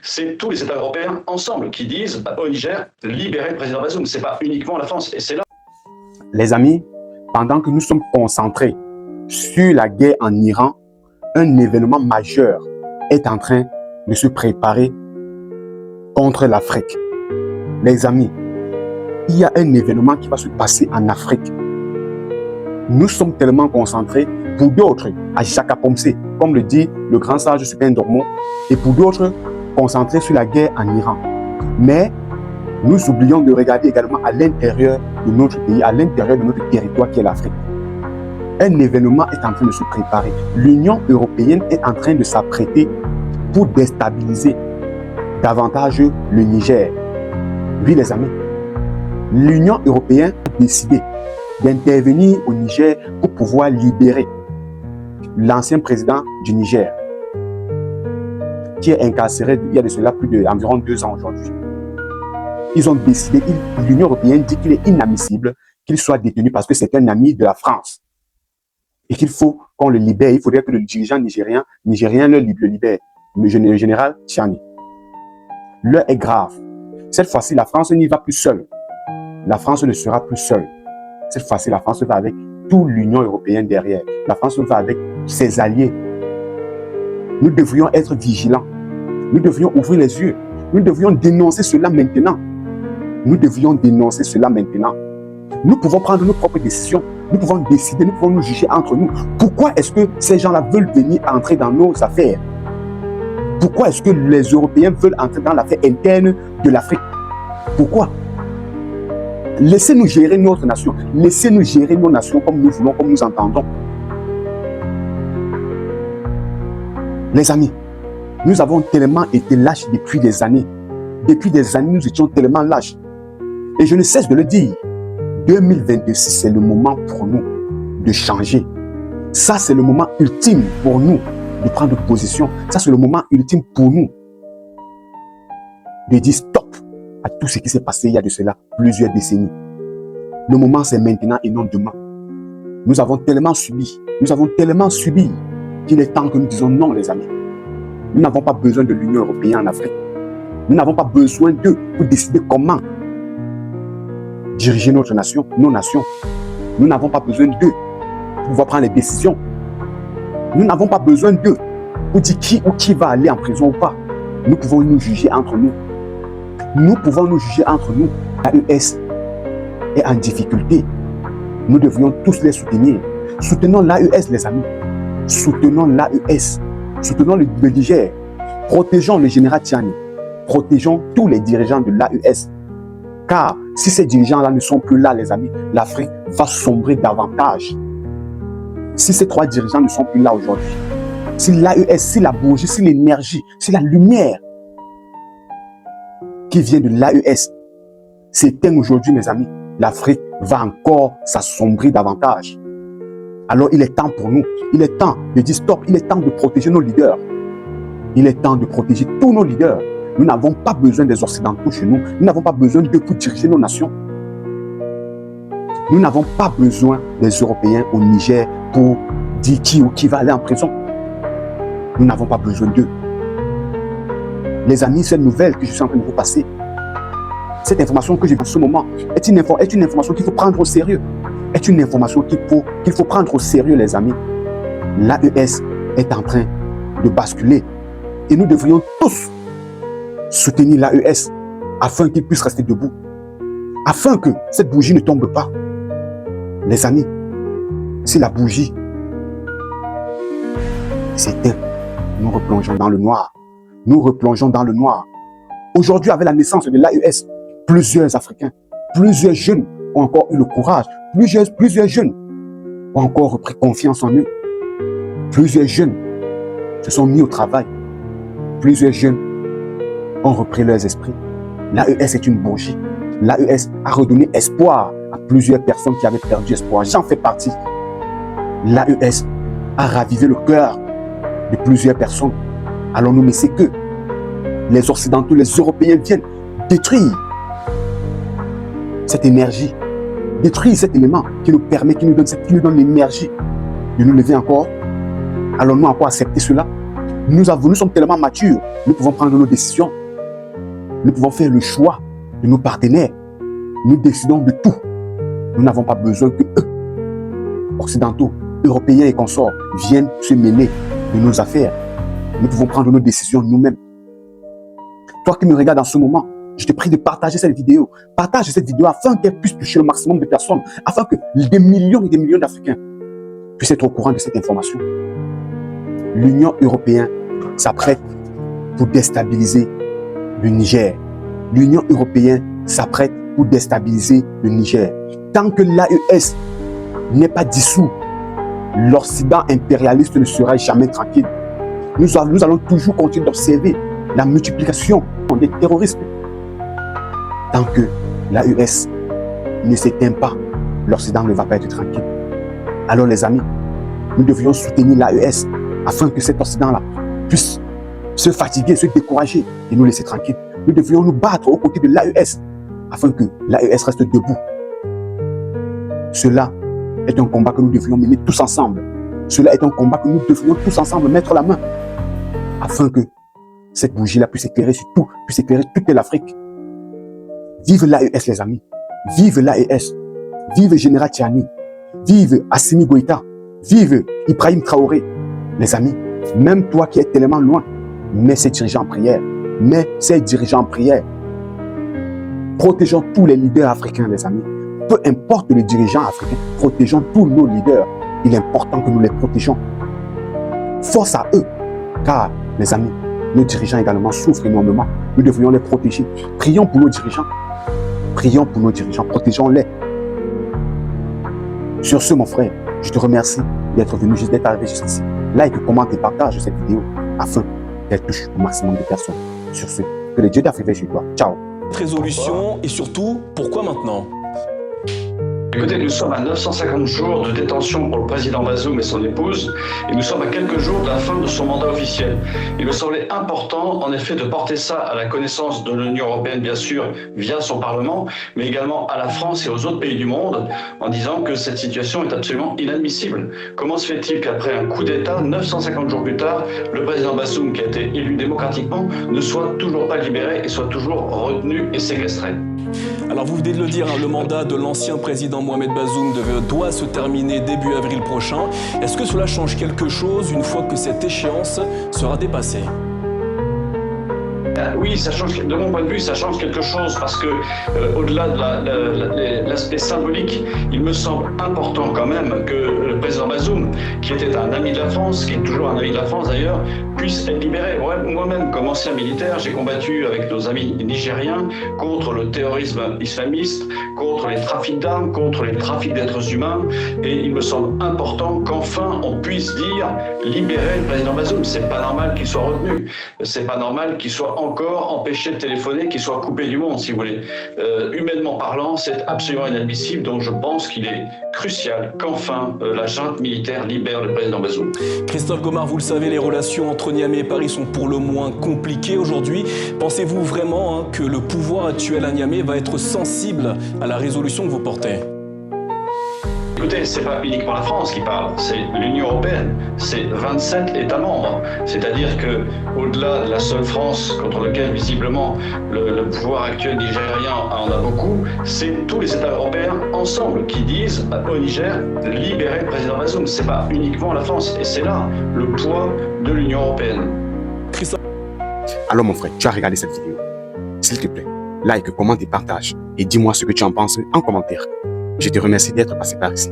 C'est tous les États européens ensemble qui disent au Niger, libérer le président Bazoum. Ce n'est pas uniquement la France. Et c'est là. Les amis, pendant que nous sommes concentrés sur la guerre en Iran, un événement majeur est en train de se préparer contre l'Afrique. Les amis, il y a un événement qui va se passer en Afrique. Nous sommes tellement concentrés, pour d'autres, à Chaka Pomsé, comme le dit le grand sage Super Dormo, et pour d'autres, concentrés sur la guerre en Iran. Mais nous oublions de regarder également à l'intérieur de notre pays, à l'intérieur de notre territoire qui est l'Afrique. Un événement est en train de se préparer. L'Union européenne est en train de s'apprêter pour déstabiliser davantage le Niger. Oui, les amis, l'Union européenne a décidé d'intervenir au Niger pour pouvoir libérer l'ancien président du Niger, qui est incarcéré il y a de cela plus d'environ 2 ans aujourd'hui. Ils ont décidé, l'Union européenne dit qu'il est inadmissible qu'il soit détenu parce que c'est un ami de la France et qu'il faut qu'on le libère. Il faudrait que le dirigeant nigérien le libère, le général Tchiani. L'heure est grave. Cette fois-ci, la France n'y va plus seule. La France ne sera plus seule. Cette fois-ci, la France va avec toute l'Union européenne derrière. La France va avec ses alliés. Nous devrions être vigilants. Nous devrions ouvrir les yeux. Nous devrions dénoncer cela maintenant. Nous devions dénoncer cela maintenant. Nous pouvons prendre nos propres décisions. Nous pouvons décider, nous pouvons nous juger entre nous. Pourquoi est-ce que ces gens-là veulent venir entrer dans nos affaires? Pourquoi est-ce que les Européens veulent entrer dans l'affaire interne de l'Afrique? Pourquoi? Laissez-nous gérer notre nation. Laissez-nous gérer nos nations comme nous voulons, comme nous entendons. Les amis, nous avons tellement été lâches depuis des années. Depuis des années, nous étions tellement lâches. Et je ne cesse de le dire. 2026, c'est le moment pour nous de changer. Ça, c'est le moment ultime pour nous de prendre position. Ça, c'est le moment ultime pour nous de dire stop à tout ce qui s'est passé il y a de cela plusieurs décennies. Le moment, c'est maintenant et non demain. Nous avons tellement subi qu'il est temps que nous disons non, les amis. Nous n'avons pas besoin de l'Union européenne en Afrique. Nous n'avons pas besoin d'eux pour décider comment diriger notre nation, nos nations. Nous n'avons pas besoin d'eux pour pouvoir prendre les décisions. Nous n'avons pas besoin d'eux pour dire qui va aller en prison ou pas. Nous pouvons nous juger entre nous. Nous pouvons nous juger entre nous. L'AES est en difficulté. Nous devrions tous les soutenir. Soutenons l'AES, les amis. Soutenons l'AES. Soutenons le Niger. Protégeons le général Tchiani. Protégeons tous les dirigeants de l'AES. Car si ces dirigeants-là ne sont plus là, les amis, l'Afrique va sombrer davantage. Si ces 3 dirigeants ne sont plus là aujourd'hui, si l'AES, si la bougie, si l'énergie, si la lumière qui vient de l'AES s'éteint aujourd'hui, mes amis, l'Afrique va encore s'assombrir davantage. Alors il est temps pour nous, il est temps de dire stop, il est temps de protéger nos leaders. Il est temps de protéger tous nos leaders. Nous n'avons pas besoin des Occidentaux chez nous. Nous n'avons pas besoin d'eux pour diriger nos nations. Nous n'avons pas besoin des Européens au Niger pour dire qui va aller en prison. Nous n'avons pas besoin d'eux. Les amis, cette nouvelle que je suis en train de vous passer, cette information que j'ai en ce moment, est une information qu'il faut prendre au sérieux. Est une information qu'il faut prendre au sérieux, les amis. L'AES est en train de basculer. Et nous devrions tous soutenir l'AES afin qu'il puisse rester debout. Afin que cette bougie ne tombe pas. Les amis, si la bougie s'éteint, nous replongeons dans le noir. Nous replongeons dans le noir. Aujourd'hui, avec la naissance de l'AES, plusieurs Africains, plusieurs jeunes ont encore eu le courage. Plusieurs jeunes ont encore repris confiance en eux. Plusieurs jeunes se sont mis au travail. Plusieurs jeunes ont repris leurs esprits. L'AES est une bougie. L'AES a redonné espoir à plusieurs personnes qui avaient perdu espoir. J'en fais partie. L'AES a ravivé le cœur de plusieurs personnes. Alors nous, mais c'est que les Occidentaux, les Européens viennent détruire cette énergie, détruire cet élément qui nous permet, qui nous donne l'énergie de nous lever encore. Allons-nous encore accepter cela? Nous sommes tellement matures, nous pouvons prendre nos décisions. Nous pouvons faire le choix de nos partenaires. Nous décidons de tout. Nous n'avons pas besoin que eux, occidentaux, européens et consorts, viennent se mêler de nos affaires. Nous pouvons prendre nos décisions nous-mêmes. Toi qui me regardes en ce moment, je te prie de partager cette vidéo. Partage cette vidéo afin qu'elle puisse toucher le maximum de personnes, afin que des millions et des millions d'Africains puissent être au courant de cette information. L'Union européenne s'apprête pour déstabiliser le Niger. L'Union européenne s'apprête pour déstabiliser le Niger. Tant que l'AES n'est pas dissous, l'Occident impérialiste ne sera jamais tranquille. Nous allons toujours continuer d'observer la multiplication des terroristes. Tant que l'AES ne s'éteint pas, l'Occident ne va pas être tranquille. Alors les amis, nous devrions soutenir l'AES afin que cet Occident-là puisse se fatiguer, se décourager et nous laisser tranquilles. Nous devrions nous battre aux côtés de l'AES afin que l'AES reste debout. Cela est un combat que nous devrions mener tous ensemble. Cela est un combat que nous devrions tous ensemble mettre la main afin que cette bougie-là puisse éclairer sur tout, puisse éclairer toute l'Afrique. Vive l'AES les amis, vive l'AES, vive Général Tchiani, vive Assimi Goïta, vive Ibrahim Traoré. Les amis, même toi qui es tellement loin, mets ces dirigeants en prière, mets ces dirigeants en prière. Protégeons tous les leaders africains les amis, peu importe les dirigeants africains, protégeons tous nos leaders. Il est important que nous les protégeons. Force à eux, car les amis, nos dirigeants également souffrent énormément. Nous devrions les protéger. Prions pour nos dirigeants. Prions pour nos dirigeants. Protégeons-les. Sur ce, mon frère, je te remercie d'être venu, d'être arrivé jusqu'ici. Like, commente et partage cette vidéo afin qu'elle touche au maximum de personnes. Sur ce, que le Dieu d'Afrique veille sur toi. Ciao. Résolution et surtout, pourquoi maintenant? Écoutez, nous sommes à 950 jours de détention pour le président Bazoum et son épouse, et nous sommes à quelques jours de la fin de son mandat officiel. Il me semblait important, en effet, de porter ça à la connaissance de l'Union européenne, bien sûr, via son Parlement, mais également à la France et aux autres pays du monde, en disant que cette situation est absolument inadmissible. Comment se fait-il qu'après un coup d'État, 950 jours plus tard, le président Bazoum, qui a été élu démocratiquement, ne soit toujours pas libéré et soit toujours retenu et séquestré? Alors vous venez de le dire, hein, le mandat de l'ancien président Mohamed Bazoum doit se terminer début avril prochain. Est-ce que cela change quelque chose une fois que cette échéance sera dépassée? Oui, ça change, de mon point de vue, ça change quelque chose parce que au-delà de l'aspect symbolique, il me semble important quand même que le président Bazoum, qui était un ami de la France, qui est toujours un ami de la France d'ailleurs, puisse être libéré. Moi-même, comme ancien militaire, j'ai combattu avec nos amis nigériens contre le terrorisme islamiste, contre les trafics d'armes, contre les trafics d'êtres humains, et il me semble important qu'enfin on puisse dire libérer le président Bazoum. C'est pas normal qu'il soit retenu, c'est pas normal qu'il soit encore empêché de téléphoner, qu'il soit coupé du monde, si vous voulez. Humainement parlant, c'est absolument inadmissible, donc je pense qu'il est crucial qu'enfin la junte militaire libère le président Bazoum. Christophe Gomard, vous le savez, les relations entre Niamey et Paris sont pour le moins compliquées aujourd'hui. Pensez-vous vraiment que le pouvoir actuel à Niamey va être sensible à la résolution que vous portez? Écoutez, c'est pas uniquement la France qui parle, c'est l'Union européenne, c'est 27 États membres. C'est-à-dire que, au-delà de la seule France, contre laquelle visiblement le pouvoir actuel nigérien en a beaucoup, c'est tous les États européens ensemble qui disent au Niger libérer le président Bazoum. C'est pas uniquement la France, et c'est là le poids de l'Union européenne. Alors mon frère, tu as regardé cette vidéo. S'il te plaît, like, commente et partage. Et dis-moi ce que tu en penses en commentaire. Je te remercie d'être passé par ici.